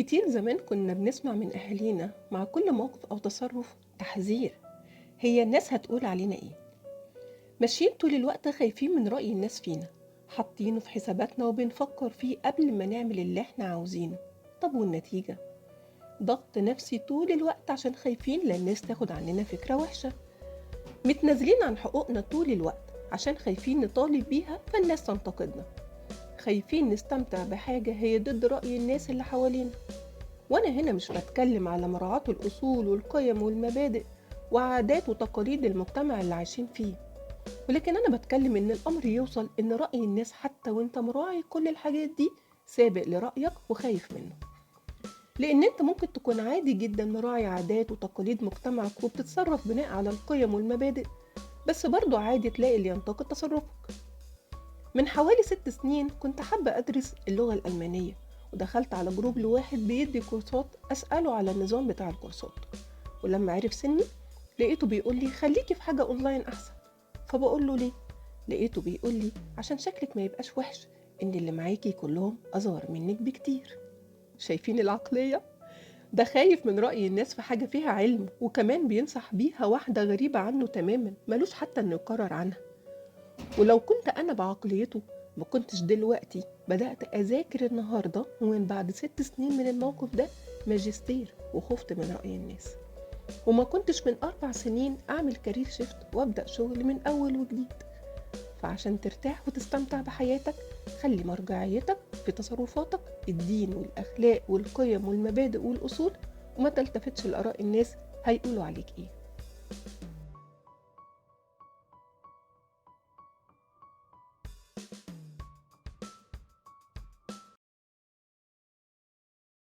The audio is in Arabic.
كتير زمان كنا بنسمع من أهالينا مع كل موقف أو تصرف تحذير. هي الناس هتقول علينا إيه؟ ماشيين طول الوقت خايفين من رأي الناس فينا، حاطينه في حساباتنا وبنفكر فيه قبل ما نعمل اللي احنا عاوزينه. طب والنتيجة؟ ضغط نفسي طول الوقت عشان خايفين لا الناس تاخد عننا فكرة وحشة. متنازلين عن حقوقنا طول الوقت عشان خايفين نطالب بيها فالناس تنتقدنا. خايفين نستمتع بحاجة هي ضد رأي الناس اللي حوالينا. وأنا هنا مش بتكلم على مراعاة الأصول والقيم والمبادئ وعادات وتقاليد المجتمع اللي عايشين فيه، ولكن أنا بتكلم إن الأمر يوصل إن رأي الناس حتى وإنت مراعي كل الحاجات دي سابق لرأيك وخايف منه. لأن أنت ممكن تكون عادي جدا مراعي عادات وتقاليد مجتمعك وبتتصرف بناء على القيم والمبادئ، بس برضو عادي تلاقي اللي ينتقد تصرفك. من حوالي 6 سنين كنت حابة أدرس اللغة الألمانية، ودخلت على جروب لواحد بيدي كورسات أسأله على النظام بتاع الكورسات. ولما عرف سني لقيته بيقول لي خليكي في حاجة أونلاين أحسن. فبقول له ليه؟ لقيته بيقول لي عشان شكلك ما يبقاش وحش إن اللي معاكي كلهم أصغر منك بكتير. شايفين العقلية؟ ده خايف من رأي الناس في حاجة فيها علم، وكمان بينصح بيها واحدة غريبة عنه تماما ملوش حتى إنه يقرر عنها. ولو كنت أنا بعقليته ما كنتش دلوقتي بدأت أذاكر النهاردة ومن بعد 6 سنين من الموقف ده ماجستير وخفت من رأي الناس. وما كنتش من 4 سنين أعمل كارير شيفت وأبدأ شغل من أول وجديد. فعشان ترتاح وتستمتع بحياتك خلي مرجعيتك في تصرفاتك الدين والأخلاق والقيم والمبادئ والأصول، وما تلتفتش لآراء الناس هيقولوا عليك إيه.